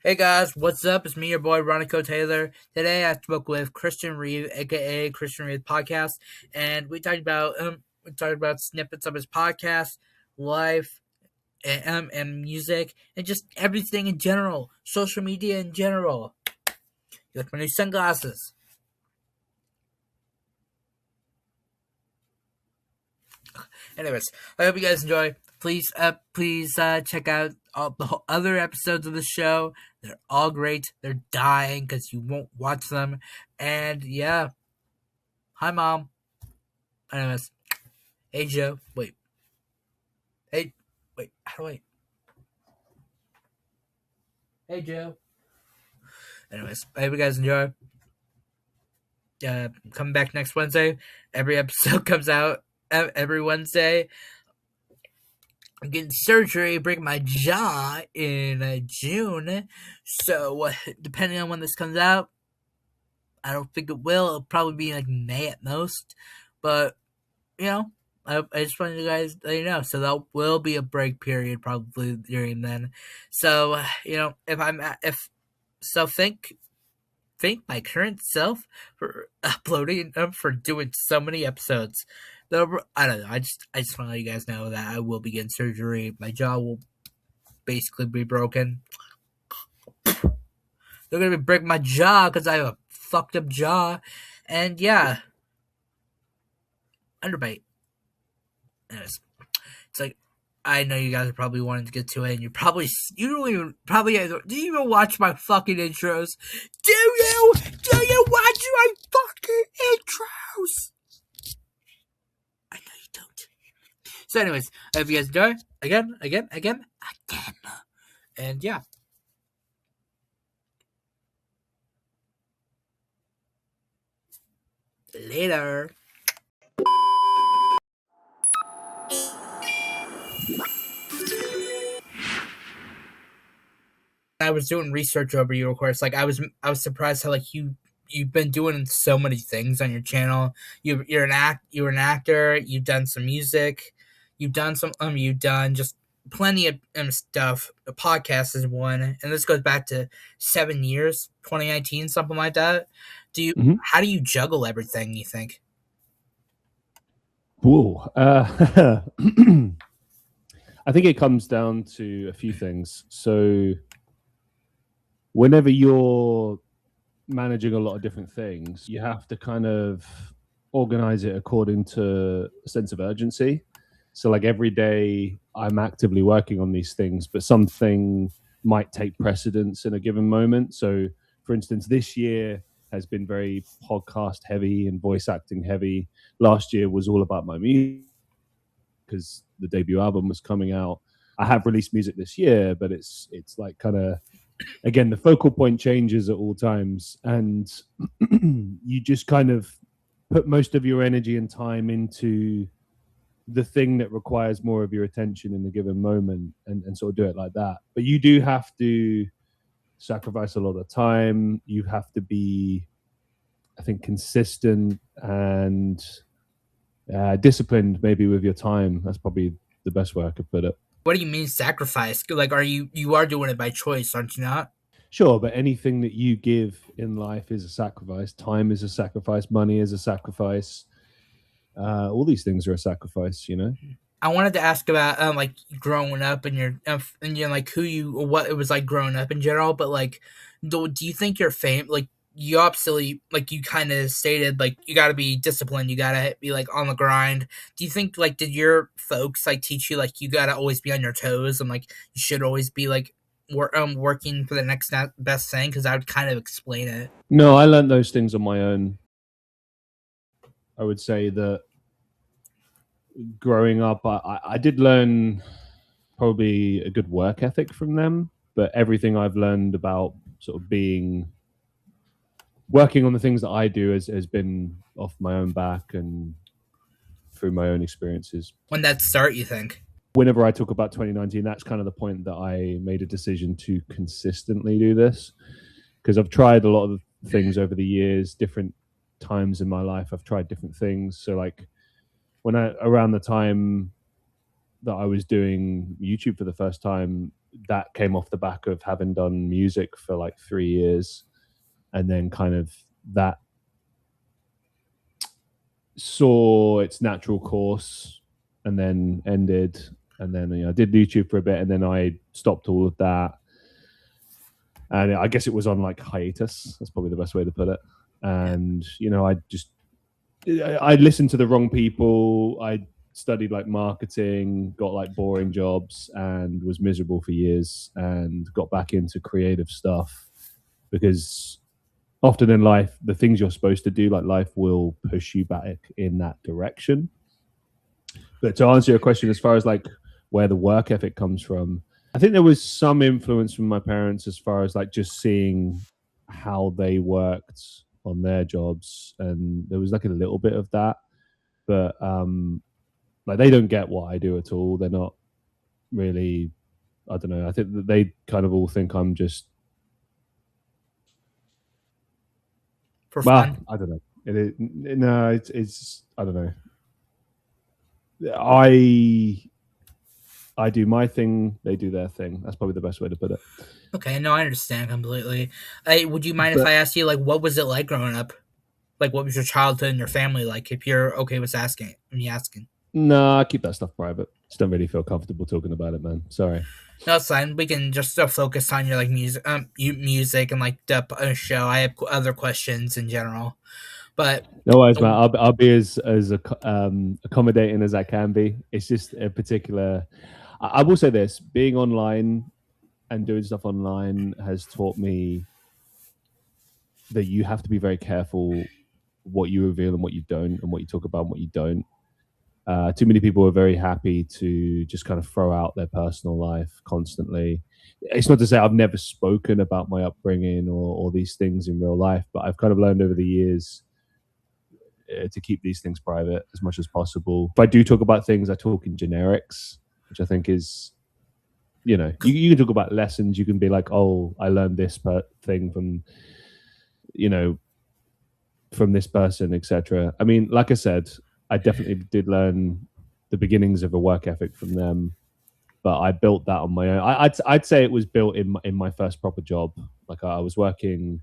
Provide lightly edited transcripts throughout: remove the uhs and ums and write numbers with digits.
Hey guys, what's up? It's me, your boy, Ronico Taylor. Today I spoke with Christian Reeve, aka Christian Reeve Podcast, and we talked about snippets of his podcast, life, and music, and just everything in general, social media in general. You like my new sunglasses? Anyways, I hope you guys enjoy. Please check out all the other episodes of the show. They're all great. They're dying because you won't watch them. And yeah, hi mom. Anyways, hey Joe. Wait. How do I? Hey Joe. Anyways, I hope you guys enjoy. Coming back next Wednesday. Every episode comes out every Wednesday. I'm getting surgery, breaking my jaw in June. So, depending on when this comes out, I don't think it will. It'll probably be like May at most. But, I just wanted you guys to let you know. So, that will be a break period probably during then. So, thank my current self for uploading them, for doing so many episodes. I don't know. I just want to let you guys know that I will be getting surgery. My jaw will basically be broken. They're gonna be breaking my jaw because I have a fucked up jaw, and yeah, underbite. Anyways, it's like I know you guys are probably wanting to get to it, and do you even watch my fucking intros? Do you watch my fucking intros? So anyways, I hope you guys enjoy. Again. And yeah. Later. I was doing research over you, of course. Like I was surprised how like you've been doing so many things on your channel. You're an actor. You've done some music. You've done just plenty of stuff. A podcast is one, and this goes back to 7 years, 2019, something like that. How do you juggle everything, you think? Whoa. I think it comes down to a few things. So whenever you're managing a lot of different things, you have to kind of organize it according to a sense of urgency. So like every day I'm actively working on these things, but something might take precedence in a given moment. So for instance, this year has been very podcast heavy and voice acting heavy. Last year was all about my music because the debut album was coming out. I have released music this year, but it's like kind of, again, the focal point changes at all times, and you just kind of put most of your energy and time into the thing that requires more of your attention in a given moment, and sort of do it like that. But you do have to sacrifice a lot of time. You have to be, I think, consistent and disciplined maybe with your time. That's probably the best way I could put it. What do you mean sacrifice? Like, you are doing it by choice, aren't you not? Sure, but anything that you give in life is a sacrifice. Time is a sacrifice. Money is a sacrifice. All these things are a sacrifice, you know. I wanted to ask about like growing up and your like what it was like growing up in general. But like, do you think your fame, like you obviously, like you kind of stated, like you got to be disciplined, you got to be like on the grind. Do you think like did your folks like teach you like you got to always be on your toes and like you should always be like working for the next best thing? Because I would kind of explain it. No, I learned those things on my own. I would say that growing up, I did learn probably a good work ethic from them, but everything I've learned about sort of working on the things that I do has been off my own back and through my own experiences. When that start, you think? Whenever I talk about 2019, that's kind of the point that I made a decision to consistently do this, because I've tried a lot of things over the years, different times in my life. I've tried different things. So like around the time that I was doing YouTube for the first time, that came off the back of having done music for like 3 years, and then kind of that saw its natural course and then ended. And then I did YouTube for a bit, and then I stopped all of that. And I guess it was on like hiatus. That's probably the best way to put it. And I listened to the wrong people. I studied like marketing, got like boring jobs, and was miserable for years. And got back into creative stuff because often in life, the things you're supposed to do, like life will push you back in that direction. But to answer your question, as far as like where the work ethic comes from, I think there was some influence from my parents as far as like just seeing how they worked on their jobs, and there was like a little bit of that, but like they don't get what I do at all. They're not really, I don't know, I think that they kind of all think I'm just for fun. I don't know. It's I don't know. I do my thing, they do their thing. That's probably the best way to put it. Okay, no, I understand completely. Would you mind if I asked you, like, what was it like growing up? Like, what was your childhood and your family like? If you're okay with me asking. No, I keep that stuff private. Just don't really feel comfortable talking about it, man. Sorry. No, it's fine. We can just focus on your like music and like the show. I have other questions in general, but no worries, man. I'll be as accommodating as I can be. It's just a particular. I will say this: being online and doing stuff online has taught me that you have to be very careful what you reveal and what you don't, and what you talk about and what you don't. Too many people are very happy to just kind of throw out their personal life constantly. It's not to say I've never spoken about my upbringing or these things in real life, but I've kind of learned over the years to keep these things private as much as possible. If I do talk about things, I talk in generics, which I think is, you can talk about lessons. You can be like, oh, I learned this thing from, from this person, etc. I mean, like I said, I definitely did learn the beginnings of a work ethic from them, but I built that on my own. I'd say it was built in my first proper job. Like I was working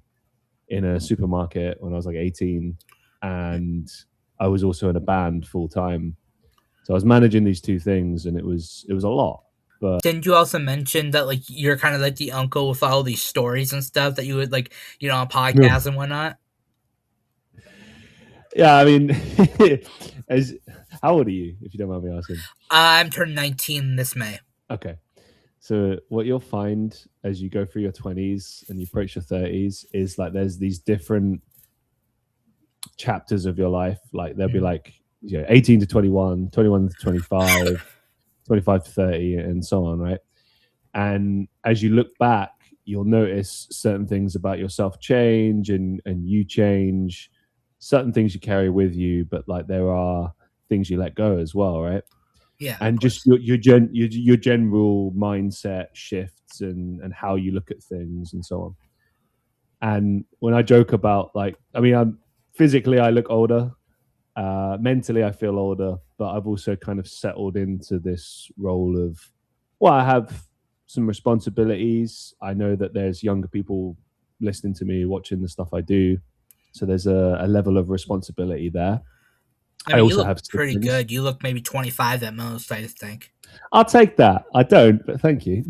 in a supermarket when I was like 18, and I was also in a band full time. So I was managing these two things, and it was a lot. But didn't you also mention that like you're kind of like the uncle with all these stories and stuff that you would like, on podcasts and whatnot? Yeah, I mean, how old are you, if you don't mind me asking? I'm turning 19 this May. Okay. So what you'll find as you go through your 20s and you approach your 30s is like there's these different chapters of your life. Like there'll be like 18 to 21, 21 to 25, 25 to 30, and so on, right? And as you look back, you'll notice certain things about yourself change and you change. Certain things you carry with you, but like there are things you let go as well, right? Yeah. And just your general mindset shifts and how you look at things and so on. And when I joke about I'm physically I look older, mentally I feel older, but I've also kind of settled into this role of, I have some responsibilities. I know that there's younger people listening to me, watching the stuff I do. So there's a level of responsibility there. I mean, you look pretty good. You look maybe 25 at most, I think. I'll take that. I don't, but thank you.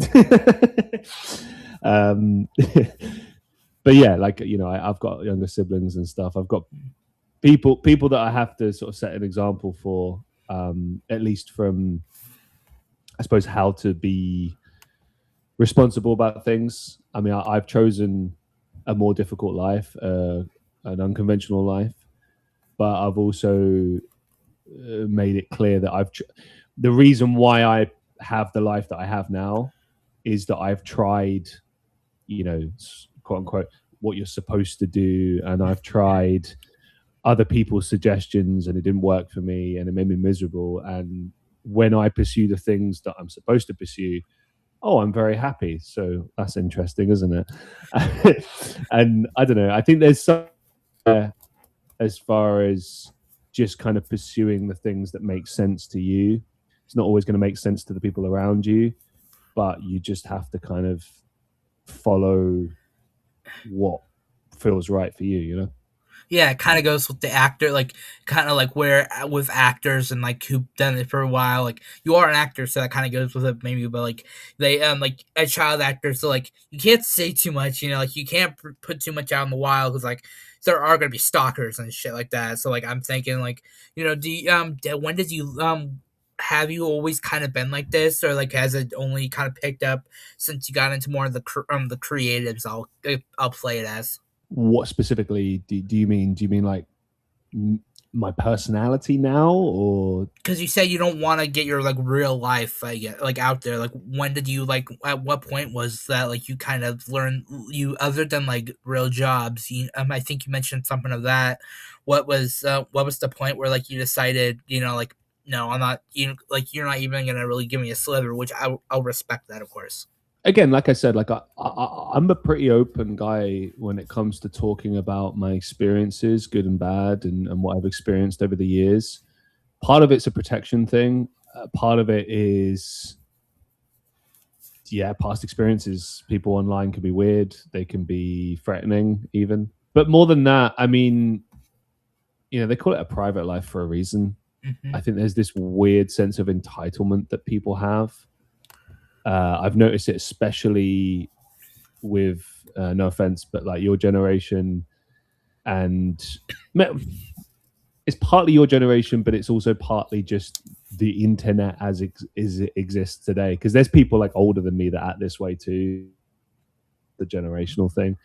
But yeah, I've got younger siblings and stuff. I've got people that I have to sort of set an example for, at least from, I suppose, how to be responsible about things. I mean, I've chosen a more difficult life, an unconventional life, but I've also made it clear that the reason why I have the life that I have now is that I've tried, quote unquote, what you're supposed to do, and I've tried other people's suggestions, and it didn't work for me, and it made me miserable. And when I pursue the things that I'm supposed to pursue, I'm very happy. So that's interesting, isn't it? And I don't know. I think there's some as far as just kind of pursuing the things that make sense to you. It's not always going to make sense to the people around you. but you just have to kind of follow what feels right for you, you know? Yeah, it kind of goes with the actor, like kind of like where with actors and like who've done it for a while. Like you are an actor, so that kind of goes with it maybe. But like they like a child actor, so like you can't say too much. You know, like you can't put too much out in the wild because like there are gonna be stalkers and shit like that. So like I'm thinking like do you, when did you have you always kind of been like this, or like has it only kind of picked up since you got into more of the creatives? I'll play it as. What specifically do you mean? Do you mean like my personality now, or because you say you don't want to get your like real life like out there? Like when did you like at what point was that like you kind of learned you other than like real jobs I think you mentioned something of that. What was the point where like you decided like no, I'm not like you're not even gonna really give me a sliver, which I'll respect that, of course. again, like I said, like I'm a pretty open guy when it comes to talking about my experiences, good and bad, and what I've experienced over the years. Part of it's a protection thing. Part of it is, yeah, past experiences. People online can be weird. They can be threatening, even. But more than that, I mean, they call it a private life for a reason. Mm-hmm. I think there's this weird sense of entitlement that people have. I've noticed it especially with, no offense, but like your generation, and it's partly your generation, but it's also partly just the internet as it exists today. Because there's people like older than me that act this way too, the generational thing.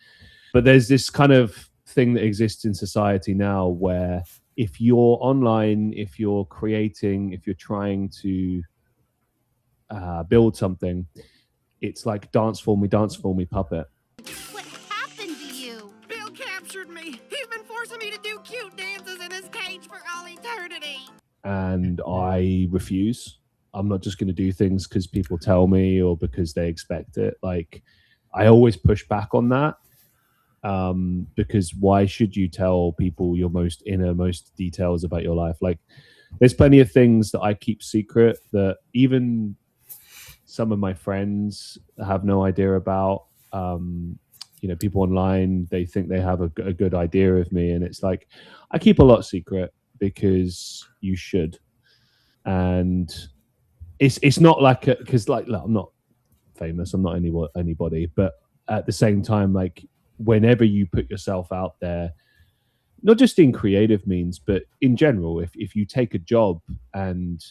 But there's this kind of thing that exists in society now where if you're online, if you're creating, if you're trying to build something, it's like dance for me, puppet. What happened to you? Bill captured me. He's been forcing me to do cute dances in his cage for all eternity. And I refuse. I'm not just going to do things because people tell me or because they expect it. Like, I always push back on that, because why should you tell people your most innermost details about your life? Like, there's plenty of things that I keep secret that even some of my friends have no idea about. People online, they think they have a good idea of me, and it's like I keep a lot secret because you should. And it's not like because like look, I'm not famous, I'm not anybody, but at the same time, like whenever you put yourself out there, not just in creative means, but in general, if you take a job, and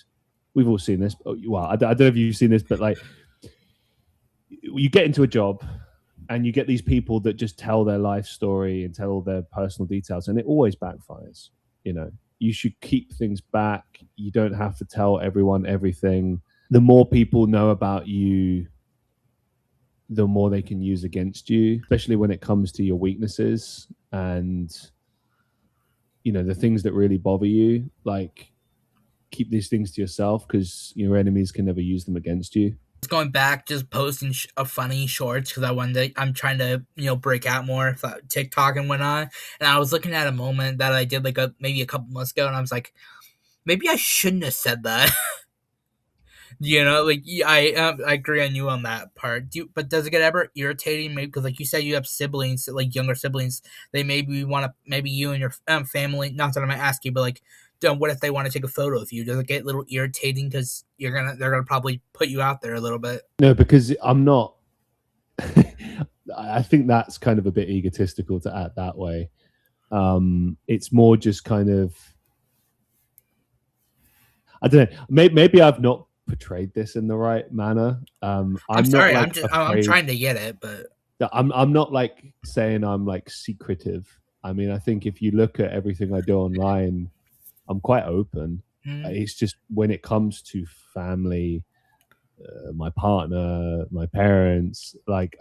we've all seen this. Well, I don't know if you've seen this, but like you get into a job and you get these people that just tell their life story and tell their personal details, and it always backfires. You should keep things back. You don't have to tell everyone everything. The more people know about you, the more they can use against you, especially when it comes to your weaknesses and the things that really bother you. Like, keep these things to yourself because your enemies can never use them against you. Going back, just posting a funny shorts because I'm trying to break out more TikTok and whatnot. And I was looking at a moment that I did like maybe a couple months ago, and I was like, maybe I shouldn't have said that. Like I agree on you on that part. But does it get ever irritating? Maybe because like you said, you have siblings, like younger siblings. They maybe want to, maybe you and your family. Not that I'm gonna ask you, but like, what if they want to take a photo of you? Does it get a little irritating because they're gonna probably put you out there a little bit? No, because I'm not. I think that's kind of a bit egotistical to act that way. It's more just kind of, I don't know. Maybe I've not portrayed this in the right manner. I'm sorry. Not, like, I'm trying to get it, but I'm not like saying I'm like secretive. I mean, I think if you look at everything I do online, I'm quite open. It's just when it comes to family, my partner, my parents, like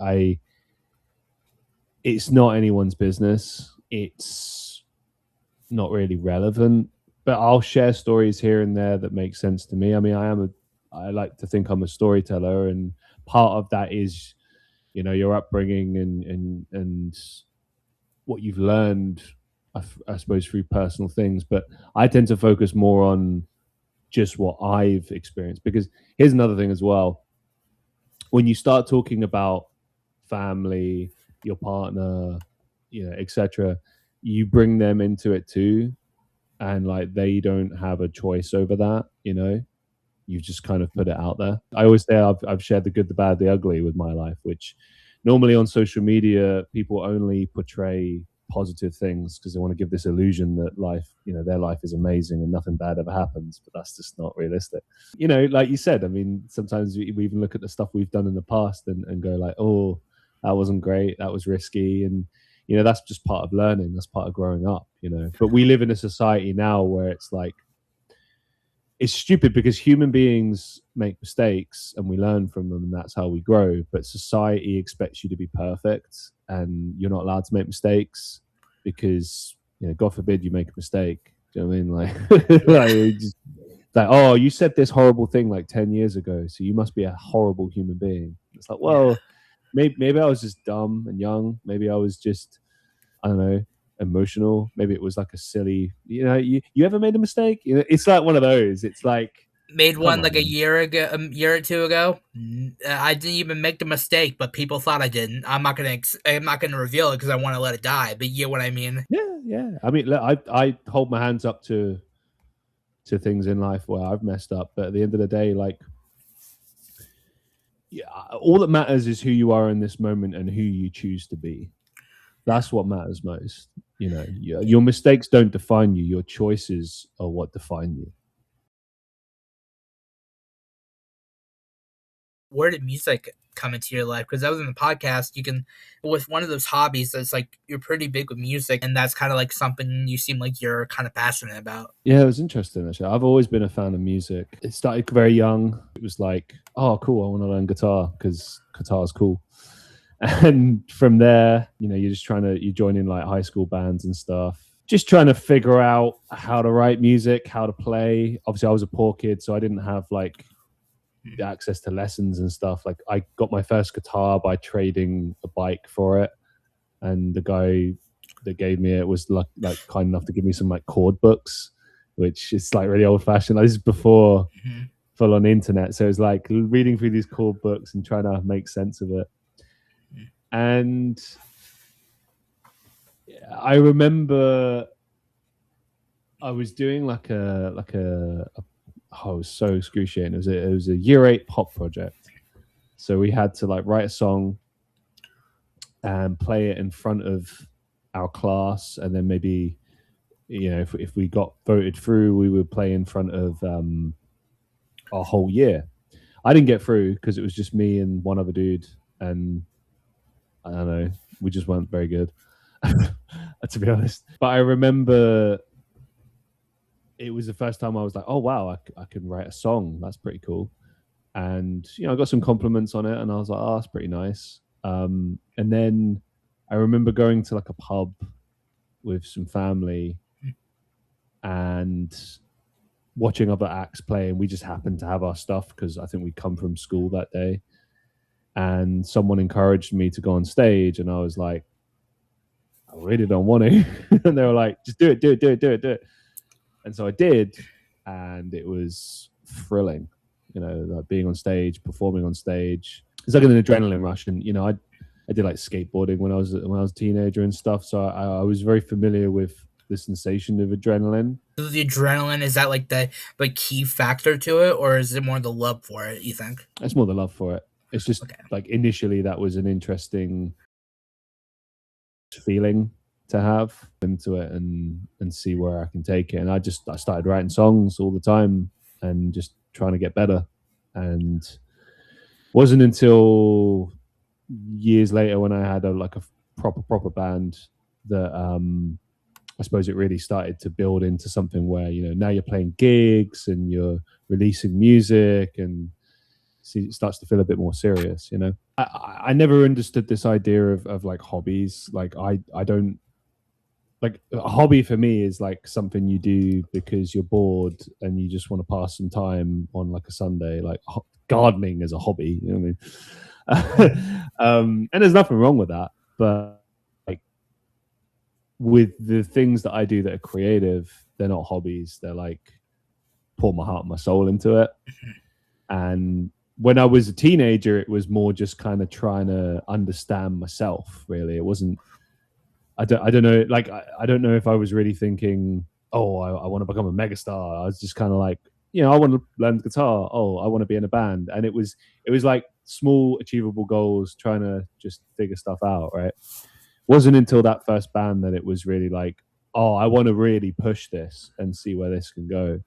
it's not anyone's business. It's not really relevant, but I'll share stories here and there that make sense to me. I mean, I like to think I'm a storyteller, and part of that is, your upbringing and what you've learned, I suppose, through personal things. But I tend to focus more on just what I've experienced, because here's another thing as well. when you start talking about family, your partner, etc., you bring them into it too, and like they don't have a choice over that. You've just kind of put it out there. I always say I've shared the good, the bad, the ugly with my life, which normally on social media people only portray positive things because they want to give this illusion that life, their life is amazing and nothing bad ever happens, but that's just not realistic. Like you said, I mean, sometimes we even look at the stuff we've done in the past and go like, oh, that wasn't great, that was risky, and that's just part of learning, that's part of growing up. But we live in a society now where it's like, it's stupid because human beings make mistakes and we learn from them, and that's how we grow. But society expects you to be perfect, and you're not allowed to make mistakes because, God forbid you make a mistake. Do you know what I mean? Like, oh, you said this horrible thing like 10 years ago, so you must be a horrible human being. It's like, well, maybe I was just dumb and young. Maybe I was just, I don't know, emotional. Maybe it was like a silly, you ever made a mistake? It's like one of those. It's like, made one like a year or two ago. I didn't even make the mistake, but people thought I didn't. I'm not gonna reveal it because I want to let it die. But you know what I mean? Yeah. I mean, look, I hold my hands up to things in life where I've messed up, but at the end of the day, like, all that matters is who you are in this moment and who you choose to be. That's what matters most. Your mistakes don't define you. Your choices are what define you. Where did music come into your life? Because I was in the podcast, with one of those hobbies that's like, you're pretty big with music, and that's kind of like something you seem like you're kind of passionate about. Yeah, it was interesting, actually. I've always been a fan of music. It started very young. It was like, oh, cool, I want to learn guitar because guitar's cool. And from there, you're just you join in like high school bands and stuff, just trying to figure out how to write music, how to play. Obviously, I was a poor kid, so I didn't have like access to lessons and stuff. Like, I got my first guitar by trading a bike for it, and the guy that gave me it was like kind enough to give me some like chord books, which is like really old fashioned. Like, this is before full on internet, so it's like reading through these chord books and trying to make sense of it. And I remember I was doing like a oh, it was so excruciating. It was a year 8 pop project. So we had to like write a song and play it in front of our class, and then maybe, if we got voted through, we would play in front of our whole year. I didn't get through because it was just me and one other dude, and I don't know, we just weren't very good, to be honest. But I remember it was the first time I was like, oh, wow, I can write a song. That's pretty cool. And, I got some compliments on it, and I was like, oh, that's pretty nice. And then I remember going to like a pub with some family and watching other acts play, and we just happened to have our stuff because I think we'd come from school that day. And someone encouraged me to go on stage, and I was like, I really don't want to. And they were like, just do it. And so I did, and it was thrilling, like being on stage, performing on stage. It's like an adrenaline rush. And, I did like skateboarding when I was a teenager and stuff. So I was very familiar with the sensation of adrenaline. The adrenaline, is that like the key factor to it, or is it more the love for it, you think? It's more the love for it. It's just like initially that was an interesting feeling to have into it and see where I can take it. And I started writing songs all the time and just trying to get better. And wasn't until years later when I had a proper band that I suppose it really started to build into something where, now you're playing gigs and you're releasing music, and it starts to feel a bit more serious. I never understood this idea of like hobbies. Like I don't, like, a hobby for me is like something you do because you're bored and you just want to pass some time on like a Sunday. Like gardening is a hobby, you know what I mean? And there's nothing wrong with that, but like with the things that I do that are creative, they're not hobbies. They're like pour my heart and my soul into it. And when I was a teenager, it was more just kind of trying to understand myself. Really, it wasn't. I don't know. Like I don't know if I was really thinking, oh, I want to become a megastar. I was just kind of like, I want to learn guitar. Oh, I want to be in a band. And it was like small, achievable goals, trying to just figure stuff out. Right. Wasn't until that first band that it was really like, oh, I want to really push this and see where this can go.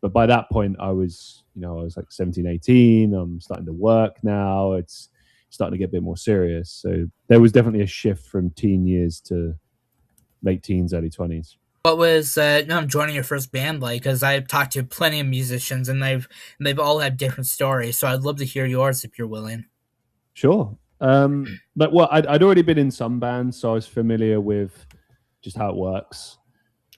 But by that point, I was like 17, 18. I'm starting to work now. It's starting to get a bit more serious. So there was definitely a shift from teen years to late teens, early 20s. What was joining your first band like? Because I've talked to plenty of musicians, and they've all had different stories. So I'd love to hear yours if you're willing. Sure. I'd already been in some bands, so I was familiar with just how it works.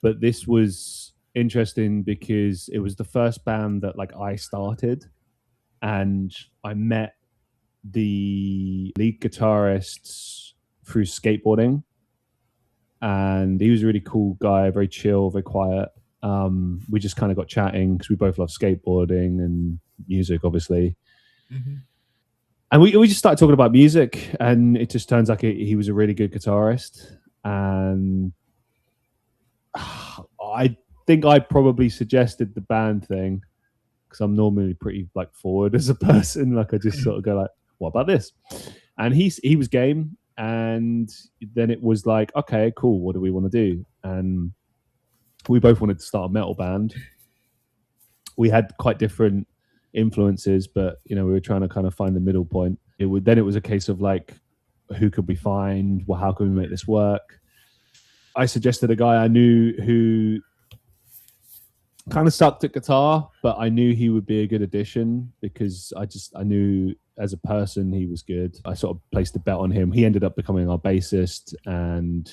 But this was interesting because it was the first band that like I started, and I met the lead guitarist through skateboarding, and he was a really cool guy, very chill, very quiet. We just kind of got chatting because we both love skateboarding and music, obviously. Mm-hmm. And we just started talking about music, and it just turns out he was a really good guitarist. And I think I probably suggested the band thing because I'm normally pretty like forward as a person. Like I just sort of go like, what about this? And he was game. And then it was like, okay, cool. What do we want to do? And we both wanted to start a metal band. We had quite different influences, but we were trying to kind of find the middle point. It was a case of like, who could we find? Well, how can we make this work? I suggested a guy I knew who kind of sucked at guitar, but I knew he would be a good addition because I knew as a person he was good. I sort of placed a bet on him. He ended up becoming our bassist, and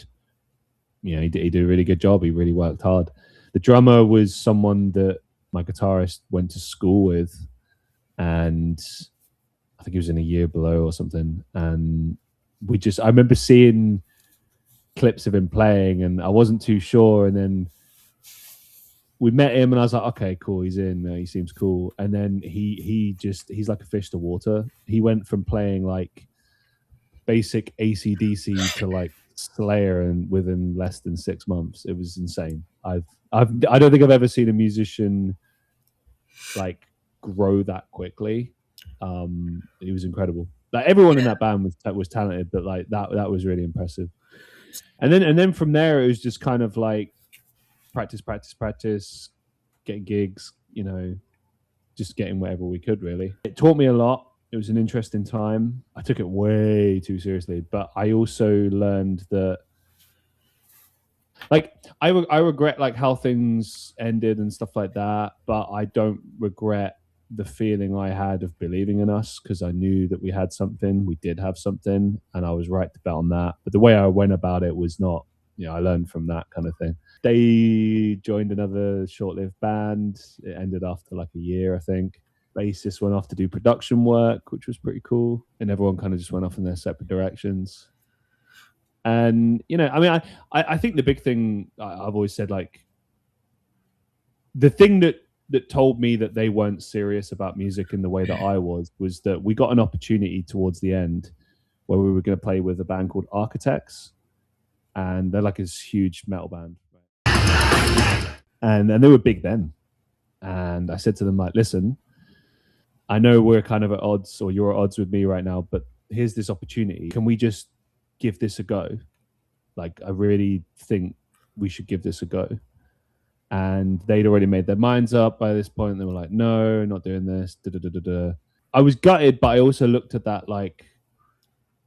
he did a really good job. He really worked hard. The drummer was someone that my guitarist went to school with, and I think he was in a year below or something. And I remember seeing clips of him playing, and I wasn't too sure. And then we met him, and I was like, okay, cool, he's in. He seems cool. And then he's like a fish to water. He went from playing like basic AC/DC to like Slayer, and within less than 6 months. It was insane. I don't think I've ever seen a musician like grow that quickly. It was incredible. Like everyone in that band was talented, but like that was really impressive. And then from there it was just kind of like practice, get gigs, just getting whatever we could really. It taught me a lot. It was an interesting time. I took it way too seriously, but I also learned that like I regret like how things ended and stuff like that, but I don't regret the feeling I had of believing in us because I knew that we had something. We did have something, and I was right to bet on that. But the way I went about it was not, I learned from that kind of thing. They joined another short-lived band. It ended after like a year, I think. Bassist went off to do production work, which was pretty cool. And everyone kind of just went off in their separate directions. And, I think the big thing I've always said, like, the thing that told me that they weren't serious about music in the way that I was that we got an opportunity towards the end where we were going to play with a band called Architects. And they're like this huge metal band. And they were big then. And I said to them, like, listen, I know we're kind of at odds, or you're at odds with me right now, but here's this opportunity. Can we just give this a go? Like, I really think we should give this a go. And they'd already made their minds up by this point. They were like, no, not doing this. I was gutted, but I also looked at that like,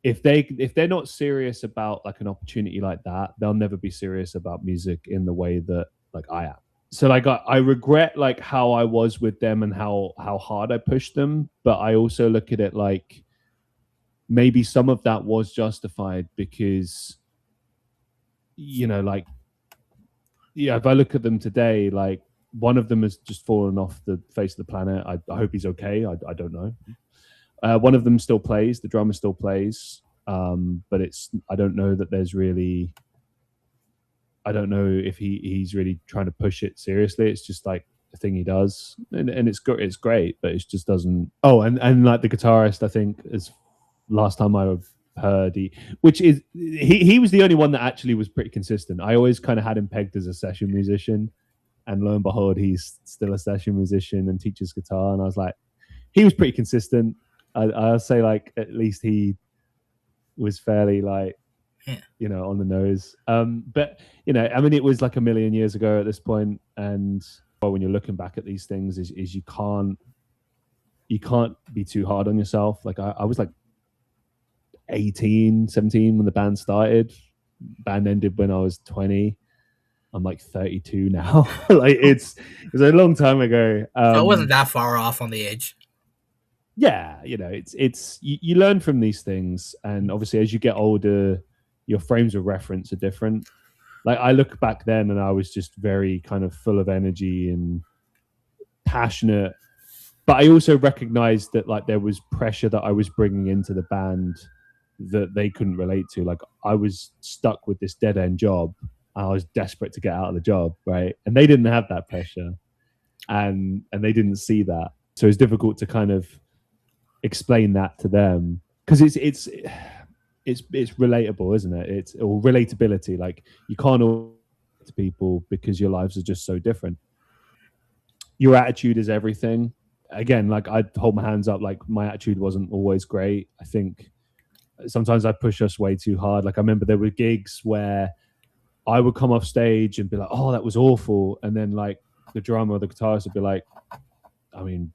if they're not serious about like an opportunity like that, they'll never be serious about music in the way that like I am. So like I regret like how I was with them and how hard I pushed them, but I also look at it like maybe some of that was justified because like if I look at them today, like one of them has just fallen off the face of the planet. I hope he's okay. I don't know. One of them still plays. The drummer still plays, but I don't know that there's really. I don't know if he's really trying to push it seriously. It's just like thing he does, and it's great, but it just doesn't. Oh, and like the guitarist, I think is last time I heard he was the only one that actually was pretty consistent. I always kind of had him pegged as a session musician, and lo and behold, he's still a session musician and teaches guitar. And I was like, he was pretty consistent. I'll say like at least he was fairly like, you know, on the nose. But you know, I mean, it was like a million years ago at this point, and when you're looking back at these things, is you can't be too hard on yourself. Like I was like 18, 17 when the band started. Band ended when I was 20. I'm like 32 now. Like it was a long time ago. So it wasn't that far off on the age. Yeah, you know, it's you learn from these things, and obviously as you get older, your frames of reference are different. Like I look back then and I was just very kind of full of energy and passionate, but I also recognized that like there was pressure that I was bringing into the band that they couldn't relate to. Like I was stuck with this dead end job. I was desperate to get out of the job, right? And they didn't have that pressure, and they didn't see that. So it's difficult to kind of explain that to them, because it's relatable, isn't it? It's or relatability. Like you can't all to people because your lives are just so different. Your attitude is everything. Again, like I'd hold my hands up, like my attitude wasn't always great. I think sometimes I push us way too hard. Like I remember there were gigs where I would come off stage and be like, oh, that was awful. And then like the drummer or the guitarist would be like, I mean,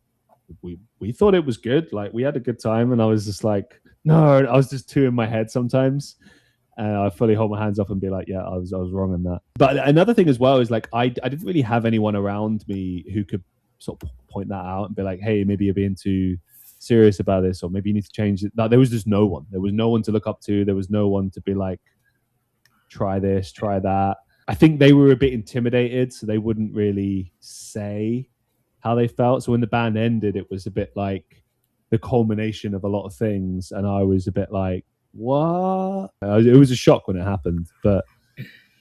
we thought it was good. Like we had a good time. And I was just like, no, I was just too in my head sometimes. And I fully hold my hands up and be like, yeah, I was wrong on that. But another thing as well is like, I didn't really have anyone around me who could sort of point that out and be like, hey, maybe you're being too serious about this, or maybe you need to change it. No, there was just no one. There was no one to look up to. There was no one to be like, try this, try that. I think they were a bit intimidated, so they wouldn't really say how they felt. So when the band ended, it was a bit like the culmination of a lot of things, and I was a bit like, what? It was a shock when it happened, but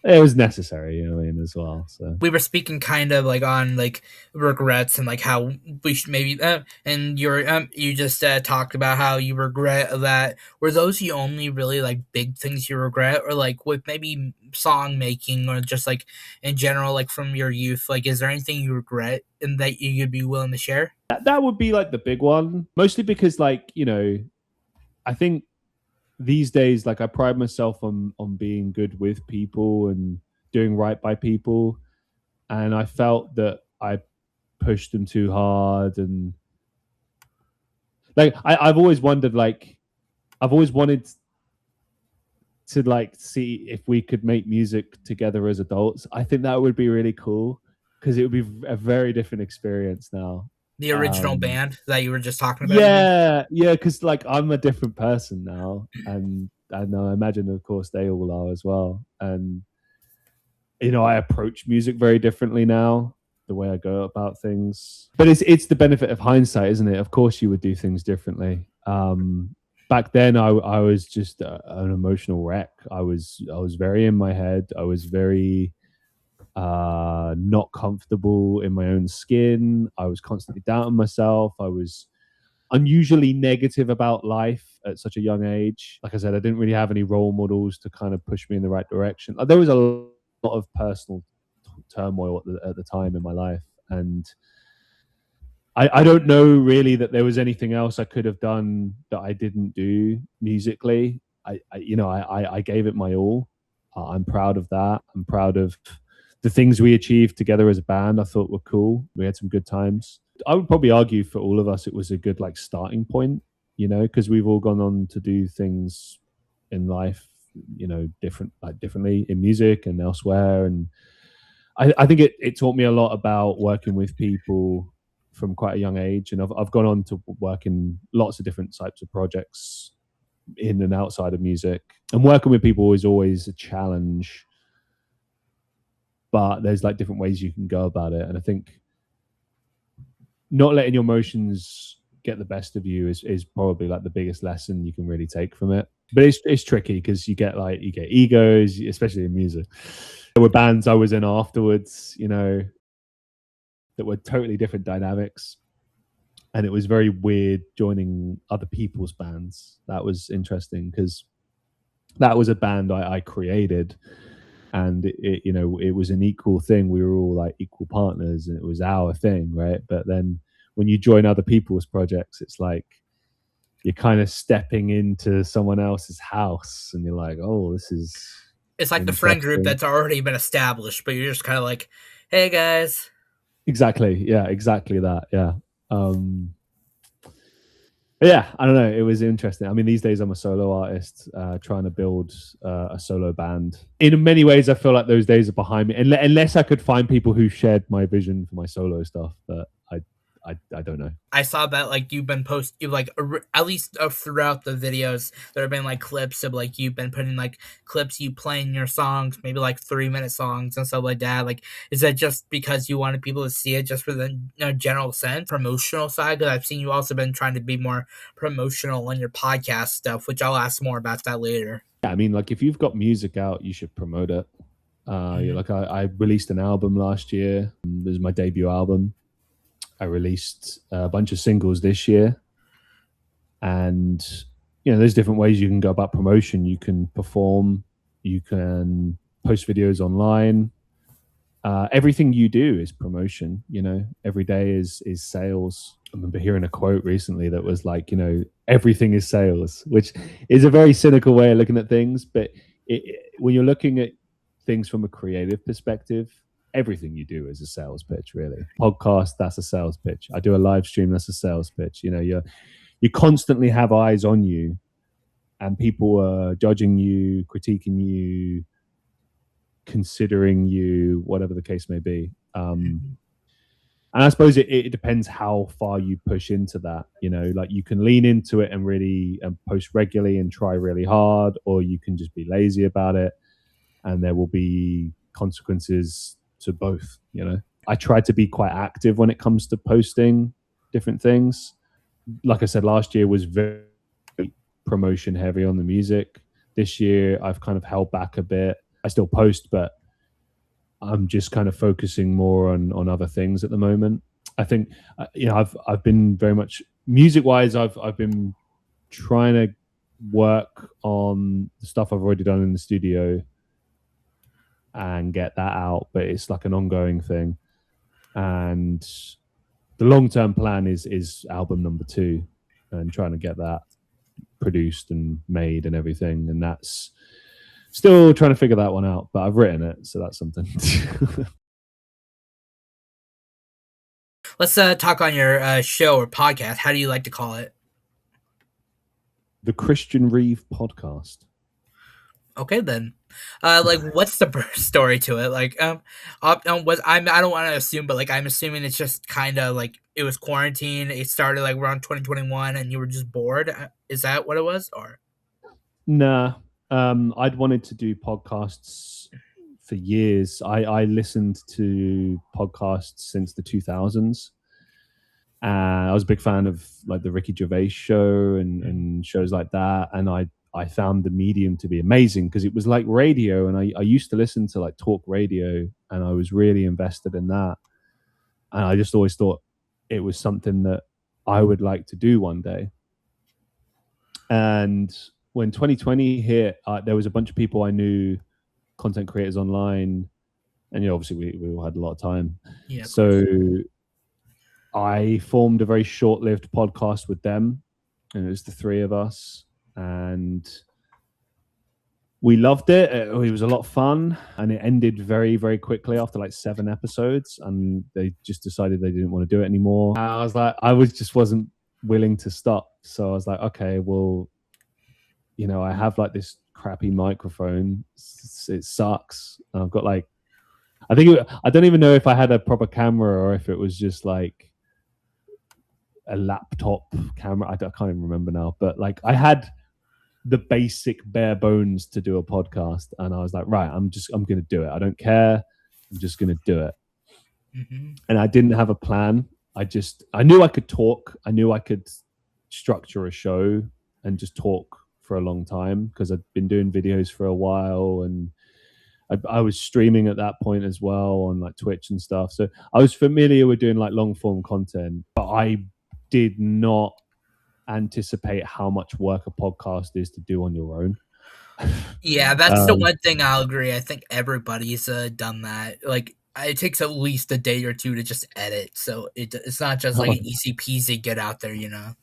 it was necessary, you know what I mean, as well. So we were speaking kind of like on like regrets and like how we should maybe and you just talked about how you regret that. Were those the only really like big things you regret, or like with maybe song making, or just like in general, like from your youth, like is there anything you regret and that you'd be willing to share? That would be like the big one, mostly because like, you know, I think these days, like I pride myself on being good with people and doing right by people, and I felt that I pushed them too hard. And like I've always wondered, like I've always wanted to like see if we could make music together as adults. I think that would be really cool, because it would be a very different experience now. The original band that you were just talking about? Yeah, because like I'm a different person now, and I imagine, of course, they all are as well. And you know, I approach music very differently now, the way I go about things. But it's the benefit of hindsight, isn't it? Of course, you would do things differently. Back then, I was just an emotional wreck. I was very in my head. I was very not comfortable in my own skin. I was constantly doubting myself. I was unusually negative about life at such a young age. Like I said, I didn't really have any role models to kind of push me in the right direction. There was a lot of personal turmoil at the time in my life, and I don't know really that there was anything else I could have done that I didn't do musically. I gave it my all. I'm proud of that. I'm proud of the things we achieved together as a band. I thought were cool. We had some good times. I would probably argue for all of us it was a good like starting point, you know, because we've all gone on to do things in life, you know, differently in music and elsewhere. And I think it taught me a lot about working with people from quite a young age. And I've gone on to work in lots of different types of projects in and outside of music. And working with people is always a challenge, but there's like different ways you can go about it. And I think not letting your emotions get the best of you is probably like the biggest lesson you can really take from it. But it's tricky because you get egos, especially in music. There were bands I was in afterwards, you know, that were totally different dynamics. And it was very weird joining other people's bands. That was interesting because that was a band I created, and it was an equal thing. We were all like equal partners, and it was our thing, right? But then when you join other people's projects, it's like you're kind of stepping into someone else's house, and you're like, oh, this is. It's like the friend group that's already been established, but you're just kind of like, hey guys. Exactly. Yeah. Exactly that. Yeah. Yeah, I don't know. It was interesting. I mean, these days I'm a solo artist trying to build a solo band. In many ways, I feel like those days are behind me, unless I could find people who shared my vision for my solo stuff. But I don't know. I saw that like you've been posting like at least throughout the videos there have been like clips of like you've been putting like clips you playing your songs, maybe like 3-minute songs and stuff like that. Like, is that just because you wanted people to see it just for the general sense, promotional side? Because I've seen you also been trying to be more promotional on your podcast stuff, which I'll ask more about that later. Yeah, I mean, like if you've got music out, you should promote it. Like I released an album last year. This is my debut album. I released a bunch of singles this year, and there's different ways you can go about promotion. You can perform, you can post videos online. Everything you do is promotion. Every day is sales. I remember hearing a quote recently that was like, everything is sales, which is a very cynical way of looking at things. But when you're looking at things from a creative perspective, everything you do is a sales pitch, really. Podcast, that's a sales pitch. I do a live stream, that's a sales pitch. You constantly have eyes on you, and people are judging you, critiquing you, considering you, whatever the case may be. And I suppose it depends how far you push into that. Like you can lean into it and really post regularly and try really hard, or you can just be lazy about it, and there will be consequences to both. I try to be quite active when it comes to posting different things. Like I said, last year was very promotion heavy on the music. This year I've kind of held back a bit. I still post, but I'm just kind of focusing more on other things at the moment. I think I've been very much music wise. I've been trying to work on the stuff I've already done in the studio and get that out, but it's like an ongoing thing. And the long-term plan is album number 2 and trying to get that produced and made and everything. And that's still trying to figure that one out, but I've written it, so that's something. Let's talk on your show or podcast. How do you like to call it? The Christian Reeve Podcast. Okay, then. Like, what's the story to it? Like, I don't want to assume, but like, I'm assuming it's just kind of like it was quarantine. It started like around 2021, and you were just bored. Is that what it was, or? Nah, I'd wanted to do podcasts for years. I listened to podcasts since the 2000s. I was a big fan of like the Ricky Gervais show and shows like that, and I found the medium to be amazing because it was like radio, and I used to listen to like talk radio, and I was really invested in that. And I just always thought it was something that I would like to do one day. And when 2020 hit, there was a bunch of people I knew, content creators online, and obviously we all had a lot of time. Yeah. So I formed a very short-lived podcast with them, and it was the 3 of us. And we loved it. It was a lot of fun, and it ended very, very quickly after like 7 episodes, and they just decided they didn't want to do it anymore. I wasn't willing to stop. So I was like, okay, well, I have like this crappy microphone. It sucks. And I've got like, I don't even know if I had a proper camera or if it was just like a laptop camera. I can't even remember now, but like I had the basic bare bones to do a podcast, and I was like, right, I'm going to do it. I don't care. I'm just going to do it. Mm-hmm. And I didn't have a plan. I knew I could talk. I knew I could structure a show and just talk for a long time because I'd been doing videos for a while, and I was streaming at that point as well on like Twitch and stuff. So I was familiar with doing like long form content, but I did not anticipate how much work a podcast is to do on your own. Yeah, that's the one thing I'll agree. I think everybody's done that. Like, it takes at least a day or two to just edit, so it's not just like an easy peasy get out there, you know.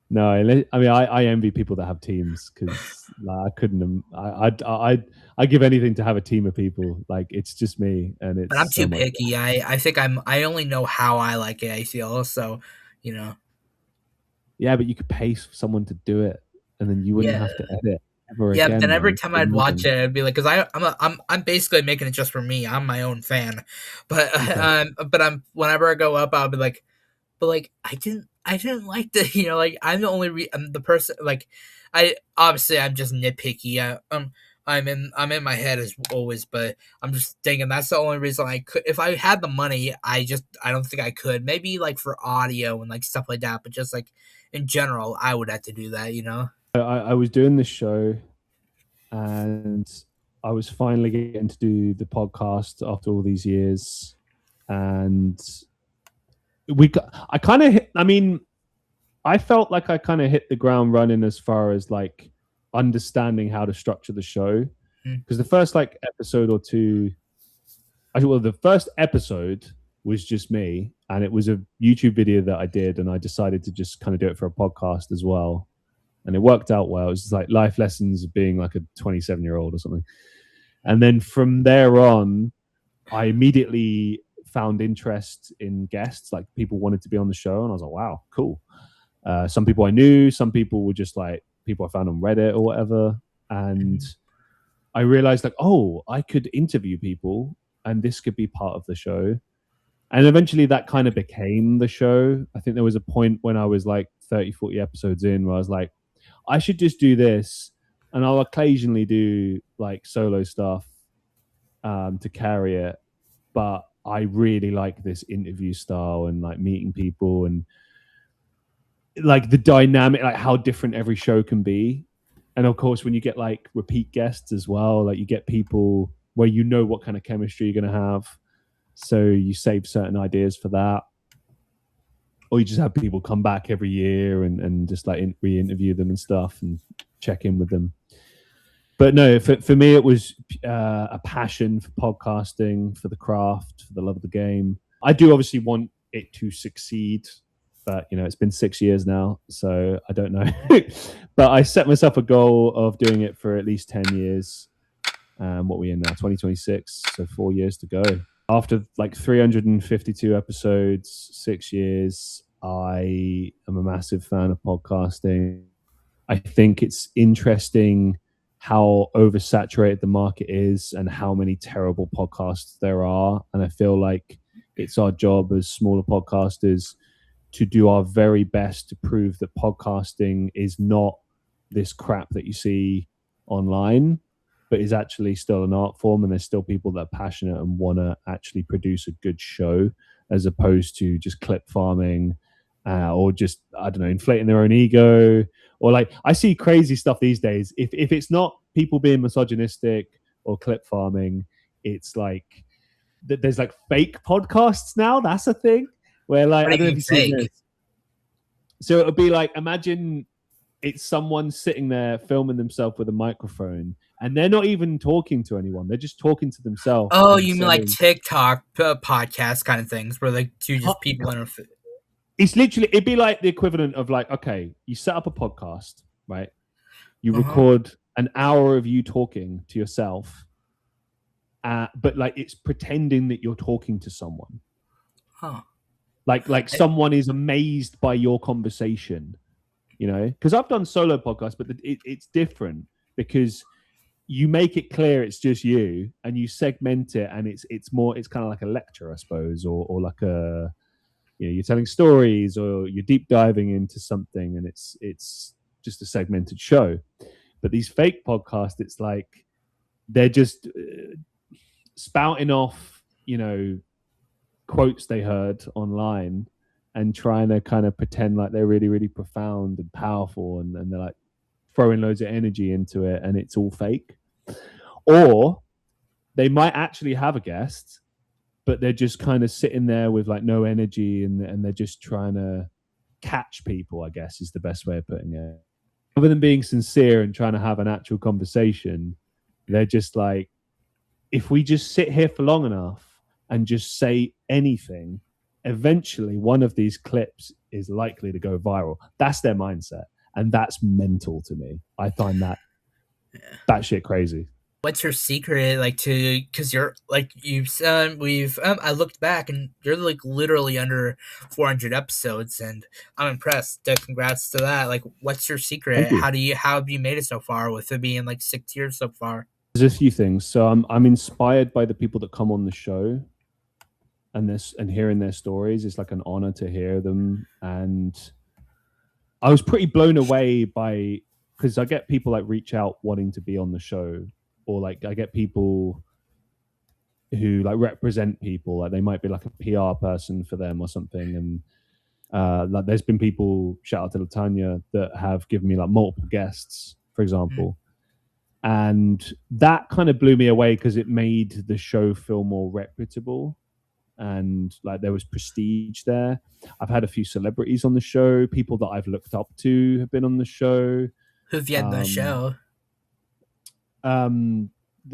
No, I mean, I envy people that have teams because like, I couldn't. I give anything to have a team of people. Like, it's just me, and it's. But I'm so too much picky. I think I only know how I like it. I feel so, you know. Yeah, but you could pay someone to do it, and then you wouldn't have to edit ever Yeah, again. but then every man. time I'd watch it, I'd be like, because I'm basically making it just for me. I'm my own fan, but I'm whenever I go up, I'll be like, but like I didn't like the, you know, like I'm the only I'm the person, like I'm just nitpicky. I'm in my head as always, but I'm just thinking that's the only reason I could. If I had the money, I don't think I could. Maybe like for audio and like stuff like that, but just like in general, I would have to do that, you know. I was doing this show, and I was finally getting to do the podcast after all these years, and I kind of hit. I mean, I felt like I kind of hit the ground running as far as like understanding how to structure the show, because the first like episode or two, the first episode was just me, and it was a YouTube video that I did, and I decided to just kind of do it for a podcast as well. And it worked out well. It was like life lessons of being like a 27-year-old or something. And then from there on, I immediately found interest in guests. Like, people wanted to be on the show, and I was like, wow, cool. Some people I knew, some people were just like people I found on Reddit or whatever. And I realized like, oh, I could interview people, and this could be part of the show. And eventually that kind of became the show. I think there was a point when I was like 30, 40 episodes in where I was like, I should just do this, and I'll occasionally do like solo stuff to carry it. But I really like this interview style and like meeting people and like the dynamic, like how different every show can be. And of course, when you get like repeat guests as well, like you get people where you know what kind of chemistry you're going to have. So you save certain ideas for that. Or you just have people come back every year and just like re-interview them and stuff and check in with them. But no, for me, it was a passion for podcasting, for the craft, for the love of the game. I do obviously want it to succeed, but you know, it's been 6 years now, so I don't know. But I set myself a goal of doing it for at least 10 years. What are we in now? 2026, so 4 years to go. After like 352 episodes, 6 years, I am a massive fan of podcasting. I think it's interesting how oversaturated the market is and how many terrible podcasts there are. And I feel like it's our job as smaller podcasters to do our very best to prove that podcasting is not this crap that you see online, but is actually still an art form, and there's still people that are passionate and want to actually produce a good show, as opposed to just clip farming or just, I don't know, inflating their own ego. Or like, I see crazy stuff these days. If it's not people being misogynistic or clip farming, it's like there's like fake podcasts now. That's a thing where like, I don't know if you've seen this. So it would be like, imagine it's someone sitting there filming themselves with a microphone, and they're not even talking to anyone. They're just talking to themselves. Oh, you mean like TikTok podcast kind of things where like two just people in a... It's literally, it'd be like the equivalent of like, okay, you set up a podcast, right? You record an hour of you talking to yourself, but like it's pretending that you're talking to someone. Huh. Like someone is amazed by your conversation, you know? Because I've done solo podcasts, but it's different because you make it clear it's just you, and you segment it, and it's kind of like a lecture, I suppose, or like a, you know, you're telling stories or you're deep diving into something, and it's just a segmented show. But these fake podcasts, it's like they're just spouting off, you know, quotes they heard online and trying to kind of pretend like they're really, really profound and powerful, and they're like throwing loads of energy into it, and it's all fake. Or they might actually have a guest, but they're just kind of sitting there with like no energy, and they're just trying to catch people, I guess is the best way of putting it. Rather than being sincere and trying to have an actual conversation, they're just like, if we just sit here for long enough and just say anything, eventually one of these clips is likely to go viral. That's their mindset. And that's mental to me. I find that shit crazy. What's your secret, like, to, because you're like, you've I looked back and you're like literally under 400 episodes, and I'm impressed. Congrats to that. Like, what's your secret? You. How have you made it so far, with it being like 6 years so far? There's a few things. So I'm inspired by the people that come on the show, and hearing their stories is like an honor to hear them. And I was pretty blown away by, because I get people like reach out wanting to be on the show, or like I get people who like represent people, like they might be like a PR person for them or something. And like there's been people, shout out to Latanya, that have given me like multiple guests, for example. And that kind of blew me away because it made the show feel more reputable, and like there was prestige there. I've had a few celebrities on the show. People that I've looked up to have been on the show. Who've you had on the show?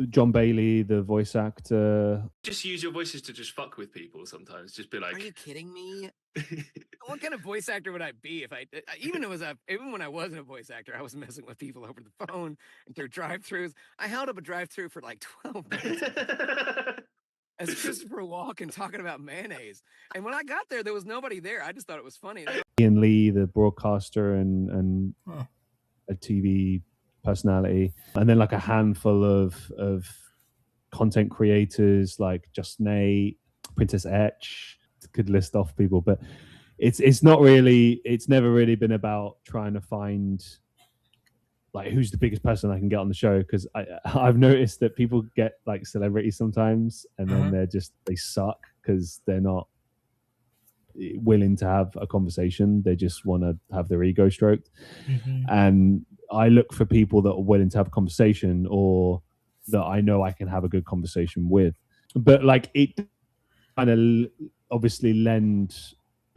John Bailey, the voice actor. Just use your voices to just fuck with people sometimes. Just be like, Are you kidding me? What kind of voice actor would I be if even when I wasn't a voice actor, I was messing with people over the phone and through drive-thrus. I held up a drive-thru for like 12 minutes as Christopher Walken talking about mayonnaise. And when I got there, there was nobody there. I just thought it was funny. Ian Lee, the broadcaster and a TV personality, and then like a handful of content creators like Just Nate, Princess Etch. Could list off people, but it's never really been about trying to find like who's the biggest person I can get on the show, because I've noticed that people get like celebrities sometimes, and then they suck because they're not willing to have a conversation. They just want to have their ego stroked. And I look for people that are willing to have a conversation, or that I know I can have a good conversation with. But like it kind of obviously lend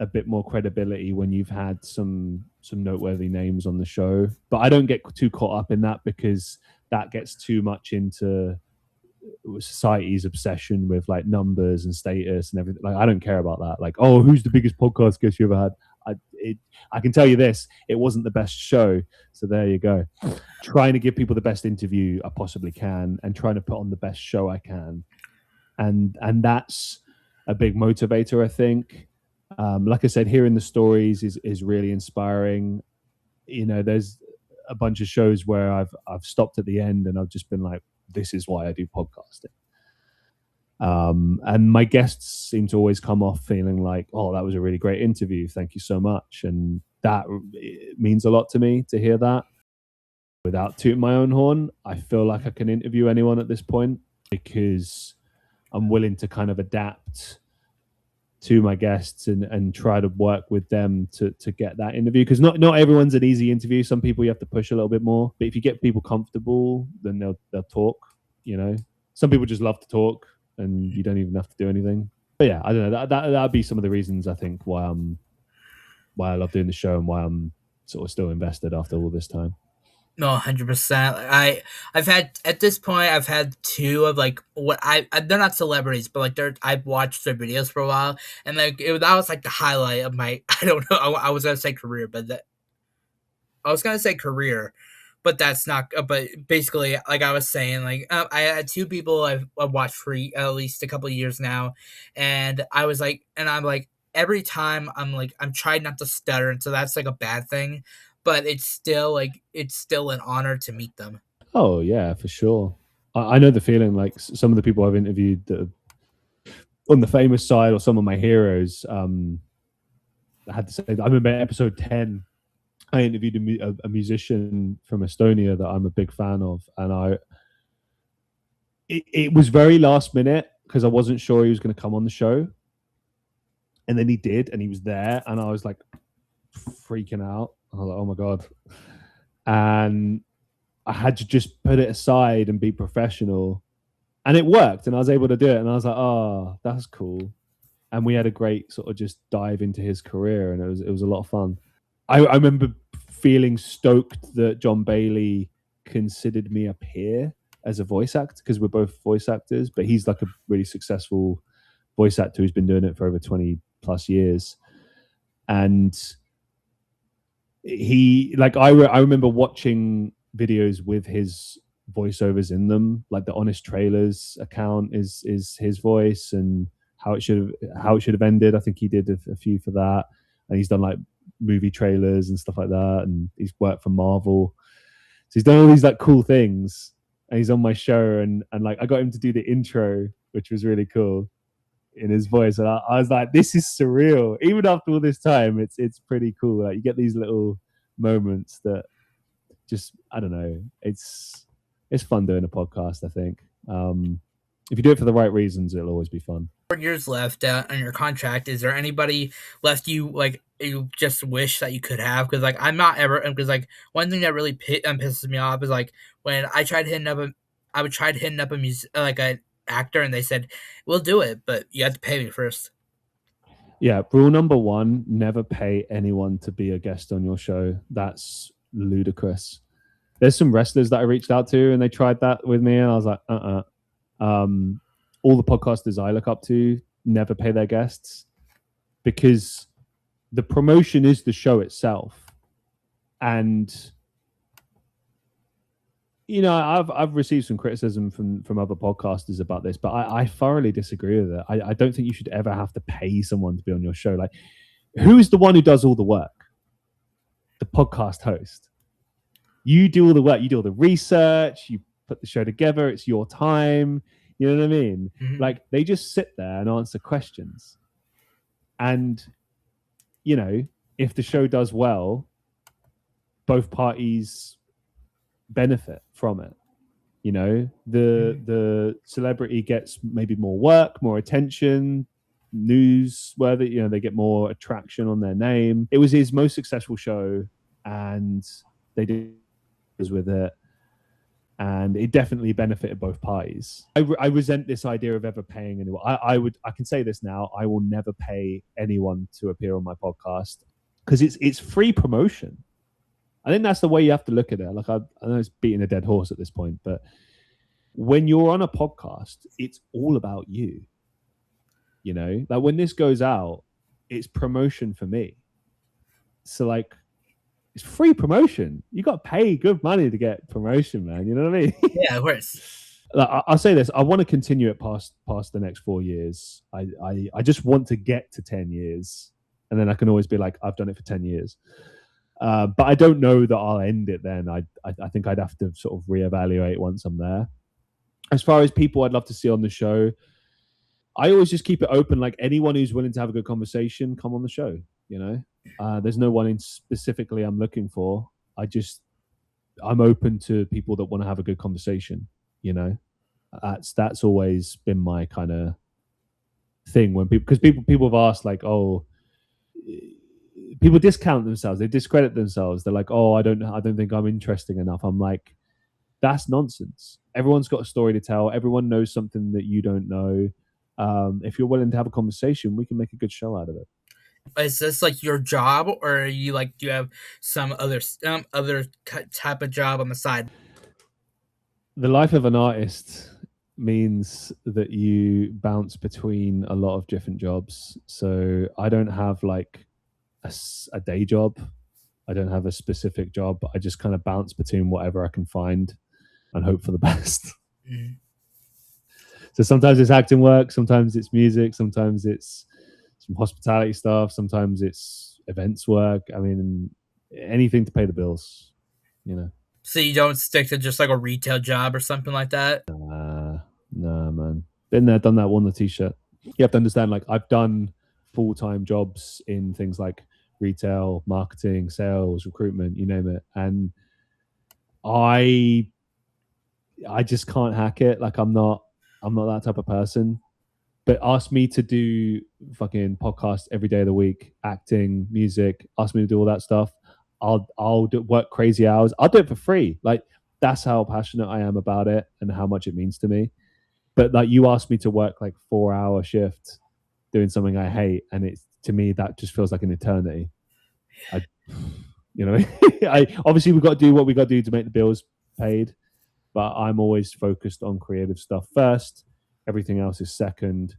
a bit more credibility when you've had some noteworthy names on the show. But I don't get too caught up in that, because that gets too much into society's obsession with like numbers and status and everything. Like I don't care about that. Like, oh, who's the biggest podcast guest you ever had? I can tell you this, it wasn't the best show. So there you go. Trying to give people the best interview I possibly can, and trying to put on the best show I can. And that's a big motivator, I think. Like I said, hearing the stories is really inspiring. You know, there's a bunch of shows where I've stopped at the end and I've just been like, this is why I do podcasting. And my guests seem to always come off feeling like, oh, that was a really great interview. Thank you so much. And that means a lot to me to hear that. Without tooting my own horn, I feel like I can interview anyone at this point, because I'm willing to kind of adapt to my guests and try to work with them to get that interview. Because not everyone's an easy interview. Some people you have to push a little bit more. But if you get people comfortable, then they'll talk, you know. Some people just love to talk and you don't even have to do anything. But yeah, I don't know. That'd be some of the reasons I think why I love doing the show, and why I'm sort of still invested after all this time. No, 100%. I've had, at this point, I've had two of like what they're not celebrities, but like I've watched their videos for a while, and like that was like the highlight of my, I don't know, I was gonna say career, but that's not. But basically, like I was saying, like I had two people I've watched for at least a couple of years now, and I'm like every time I'm trying not to stutter, and so that's like a bad thing. But it's still an honor to meet them. Oh yeah, for sure. I know the feeling. Like some of the people I've interviewed that are on the famous side, or some of my heroes. I had to say, I remember episode 10. I interviewed a musician from Estonia that I'm a big fan of, and it was very last minute because I wasn't sure he was going to come on the show, and then he did, and he was there, and I was like freaking out. I was like, oh my God. And I had to just put it aside and be professional And it worked, and I was able to do it, and I was like, oh, that's cool. And we had a great sort of just dive into his career, and it was a lot of fun. I remember feeling stoked that John Bailey considered me a peer as a voice actor, because we're both voice actors, but he's like a really successful voice actor who's been doing it for over 20 plus years. And he, like, I remember watching videos with his voiceovers in them, like the Honest Trailers account is his voice, and how it should have ended. I think he did a few for that, and he's done like movie trailers and stuff like that, and he's worked for Marvel, so he's done all these like cool things, and he's on my show, and like I got him to do the intro, which was really cool in his voice, and I was like, this is surreal. Even after all this time, it's pretty cool. Like, you get these little moments that just, I don't know, it's fun doing a podcast. I think if you do it for the right reasons, it'll always be fun. 4 years left on your contract. Is there anybody left you like you just wish that you could have? Because like I'm not ever, because like one thing that really pisses me off is like when I tried hitting up a music, like an actor, and they said we'll do it, but you have to pay me first. Yeah, rule number 1: never pay anyone to be a guest on your show. That's ludicrous. There's some wrestlers that I reached out to, and they tried that with me, and I was like, all the podcasters I look up to never pay their guests, because the promotion is the show itself. And you know, I've received some criticism from other podcasters about this, but I thoroughly disagree with it. I don't think you should ever have to pay someone to be on your show. Like, who's the one who does all the work? The podcast host. You do all the work. You do all the research. You put the show together. It's your time. You know what I mean? Mm-hmm. Like, they just sit there and answer questions. And, you know, if the show does well, both parties benefit from it. You know, the celebrity gets maybe more work, more attention, newsworthy, you know, they get more attraction on their name. It was his most successful show, and they did with it, and it definitely benefited both parties. I resent this idea of ever paying anyone. I can say this now: I will never pay anyone to appear on my podcast, because it's free promotion. I think that's the way you have to look at it. Like, I know it's beating a dead horse at this point, but when you're on a podcast, it's all about you. You know, like when this goes out, it's promotion for me. So like, it's free promotion. You got to pay good money to get promotion, man. You know what I mean? Yeah, of course. Like, I'll say this: I want to continue it past the next 4 years. I just want to get to 10 years, and then I can always be like, I've done it for 10 years. But I don't know that I'll end it then. I think I'd have to sort of reevaluate once I'm there. As far as people I'd love to see on the show, I always just keep it open. Like, anyone who's willing to have a good conversation, come on the show. You know, there's no one in specifically I'm looking for. I'm open to people that want to have a good conversation. You know, that's always been my kind of thing when because people have asked, like, oh, people discount themselves, they discredit themselves. They're like, oh, I don't think I'm interesting enough. I'm like, that's nonsense. Everyone's got a story to tell. Everyone knows something that you don't know. If you're willing to have a conversation, we can make a good show out of it. Is this like your job, or are you like, do you have some other type of job on the side? The life of an artist means that you bounce between a lot of different jobs. So I don't have like a day job. I don't have a specific job. I just kind of bounce between whatever I can find and hope for the best. Mm-hmm. So sometimes it's acting work, sometimes it's music, sometimes it's some hospitality stuff, sometimes it's events work. I mean, anything to pay the bills, you know. So you don't stick to just like a retail job or something like that? Nah, man. Been there, done that, won the t-shirt. You have to understand, like, I've done full-time jobs in things like retail, marketing, sales, recruitment, you name it. And I just can't hack it. Like, I'm not that type of person. But ask me to do fucking podcasts every day of the week, acting, music, ask me to do all that stuff. I'll work crazy hours. I'll do it for free. Like, that's how passionate I am about it and how much it means to me. But like you asked me to work like 4-hour shift doing something I hate, and it's to me that just feels like an eternity. I obviously we've got to do what we got to do to make the bills paid, but I'm always focused on creative stuff first. Everything else is second,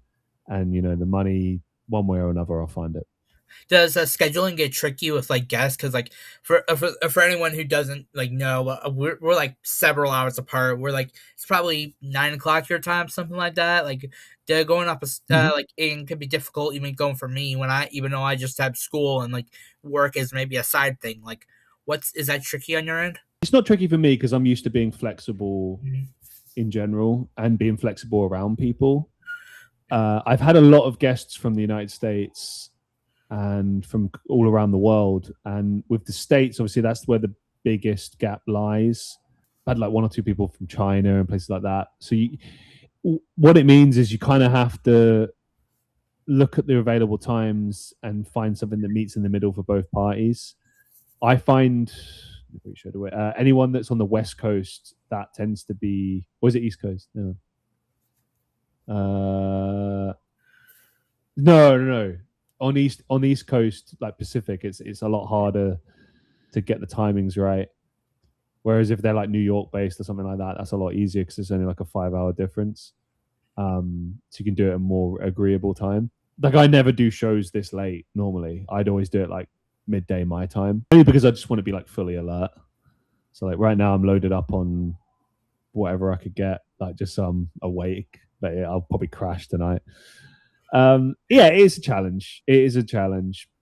and the money, one way or another, I'll find it. Does scheduling get tricky with like guests? Because like for anyone who doesn't like know, we're like several hours apart. We're like it's probably 9 o'clock your time, something like that. Like going up like it can be difficult even going for me even though I just have school and like work is maybe a side thing. Like is that tricky on your end? It's not tricky for me because I'm used to being flexible in general and being flexible around people. I've had a lot of guests from the United States and from all around the world, and with the States, obviously that's where the biggest gap lies. I had like 1 or 2 people from China and places like that. So what it means is you kind of have to look at the available times and find something that meets in the middle for both parties. I find anyone that's on the West Coast, that tends to be, or is it East Coast? No. On East Coast, like Pacific, it's a lot harder to get the timings right. Whereas if they're like New York based or something like that, that's a lot easier because it's only like a 5-hour difference. So you can do it at a more agreeable time. Like I never do shows this late normally. I'd always do it like midday my time, only because I just want to be like fully alert. So like right now I'm loaded up on whatever I could get, like just so I'm awake. But yeah, I'll probably crash tonight. It is a challenge.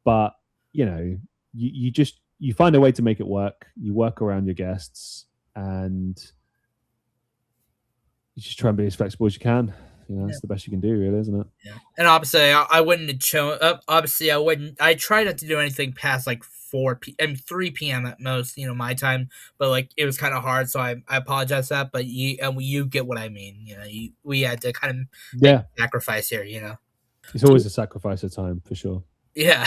But you find a way to make it work. You work around your guests, and you just try and be as flexible as you can. That's the best you can do, really, isn't it? Yeah. And obviously, I wouldn't show up. Obviously, I wouldn't. I try not to do anything past like 3 p.m. at most. My time. But like it was kind of hard, so I apologize for that. But you get what I mean. We had to kind of make a sacrifice here. It's always a sacrifice of time, for sure. Yeah.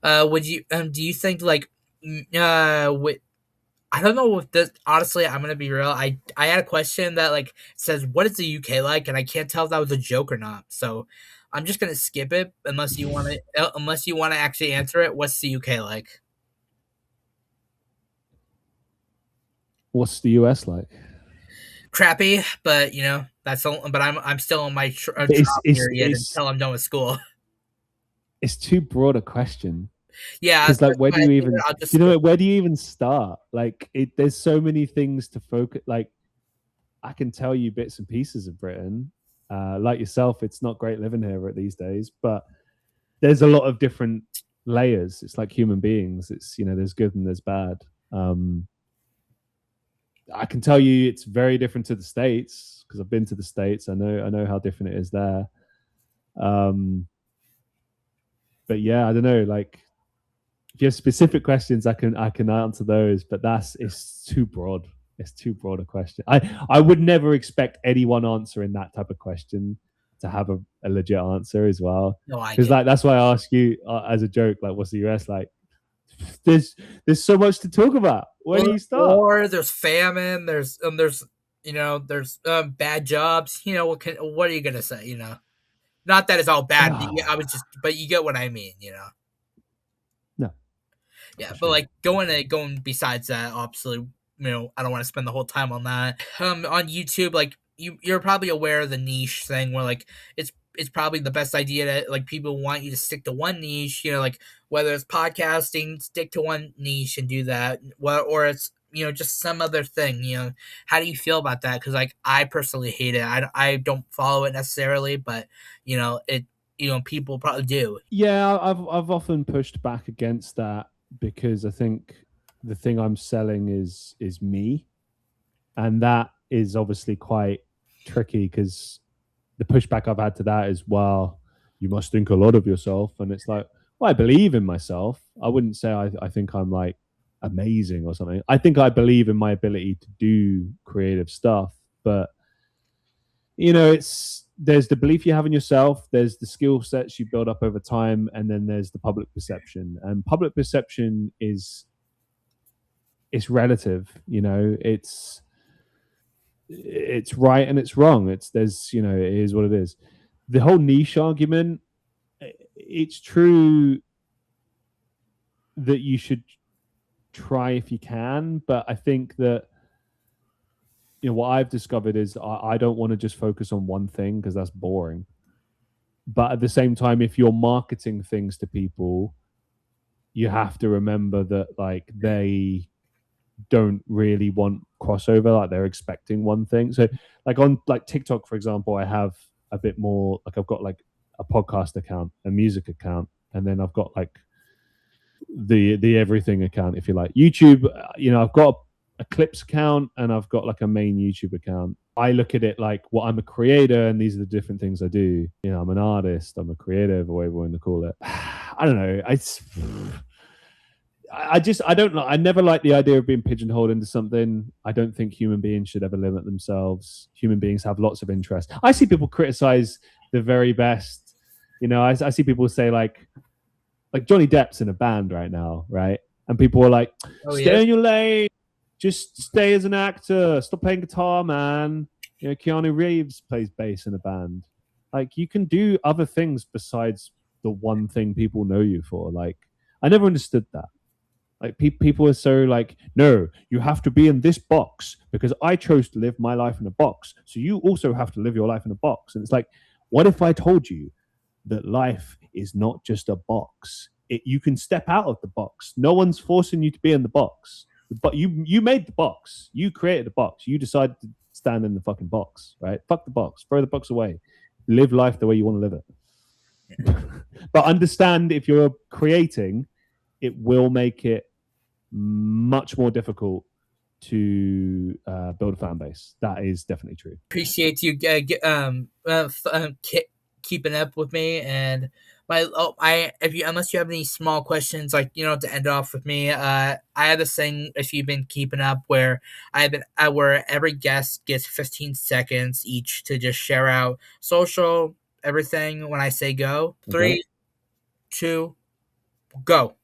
Would you? Do you think like? I don't know if this. Honestly, I'm gonna be real. I had a question that like says, "What is the UK like?" and I can't tell if that was a joke or not. So I'm just gonna skip it unless you want to actually answer it. What's the UK like? What's the US like? Crappy, but that's all. But I'm still on my trial period until I'm done with school. It's too broad a question. Yeah, because like where do you even start? Like there's so many things to focus. Like I can tell you bits and pieces of Britain. Like yourself, it's not great living here these days, but there's a lot of different layers. It's like human beings. It's there's good and there's bad. I can tell you it's very different to the States because I've been to the States. I know how different it is there. But yeah, I don't know. Like, if you have specific questions, I can answer those. But it's too broad. It's too broad a question. I would never expect anyone answering that type of question to have a legit answer as well. No, because that's why I ask you as a joke, like, what's the US like? There's so much to talk about. Where do you start? Or there's famine. There's bad jobs. What are you gonna say? Not that it's all bad. But you get what I mean. No. Yeah, but sure. Like going besides that, obviously, I don't want to spend the whole time on that. On YouTube, like you're probably aware of the niche thing where like it's probably the best idea to like people want you to stick to one niche, like whether it's podcasting, stick to one niche and do that, or it's just some other thing. How do you feel about that? Because like I personally hate it. I don't follow it necessarily, but it people probably do. Yeah, I've often pushed back against that because I think the thing I'm selling is me, and that is obviously quite tricky because the pushback I've had to that is, well, you must think a lot of yourself. And it's like, well, I believe in myself. I wouldn't say I think I'm like amazing or something. I think I believe in my ability to do creative stuff. But, there's the belief you have in yourself. There's the skill sets you build up over time. And then there's the public perception. And public perception it's relative. it's right and it's wrong. It is what it is. The whole niche argument, it's true that you should try if you can, but I think that what I've discovered is I don't want to just focus on one thing because that's boring. But at the same time, if you're marketing things to people, you have to remember that like they don't really want crossover, like they're expecting one thing. So like on like TikTok, for example, I have a bit more, like I've got like a podcast account, a music account, and then I've got like the everything account, if you like. YouTube, I've got a clips account and I've got like a main YouTube account. I look at it like, well, I'm a creator and these are the different things I do. I'm an artist, I'm a creative, or whatever you want to call it. I don't know. I don't know. I never like the idea of being pigeonholed into something. I don't think human beings should ever limit themselves. Human beings have lots of interests. I see people criticize the very best. I see people say like Johnny Depp's in a band right now, right? And people are like, stay in your lane. Just stay as an actor. Stop playing guitar, man. Keanu Reeves plays bass in a band. Like, you can do other things besides the one thing people know you for. Like, I never understood that. Like, people are so like, no, you have to be in this box because I chose to live my life in a box. So you also have to live your life in a box. And it's like, what if I told you that life is not just a box? You can step out of the box. No one's forcing you to be in the box. But you made the box. You created the box. You decided to stand in the fucking box, right? Fuck the box. Throw the box away. Live life the way you want to live it. But understand, if you're creating, it will make it much more difficult to build a fan base. That is definitely true. Appreciate you keeping up with me, and unless you have any small questions, like to end off with me, I had this thing, if you've been keeping up, where where every guest gets 15 seconds each to just share out social everything when I say go. 3, 2, go.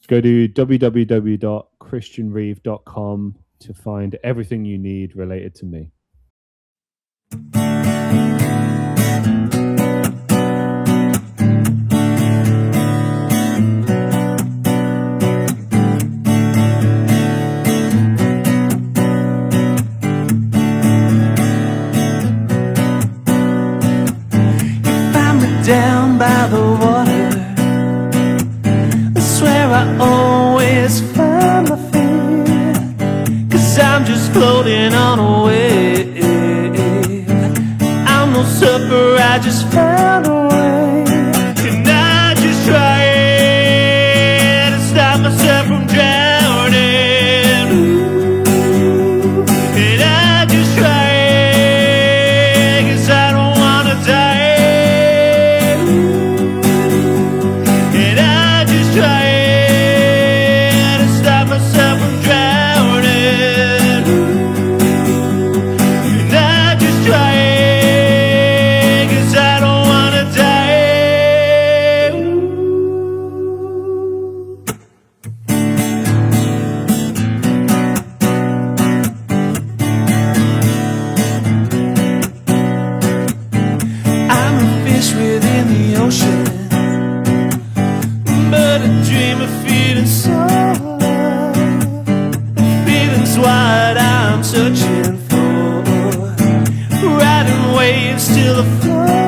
Go to www.christianreeve.com to find everything you need related to me. Down by the water, that's where I always find my fear, 'cause I'm just floating on a wave. I'm no supper, I just found a way, and I just try to stop myself from drowning. Ooh, and I just try, 'cause I don't wanna die. Searching for riding waves till the floor.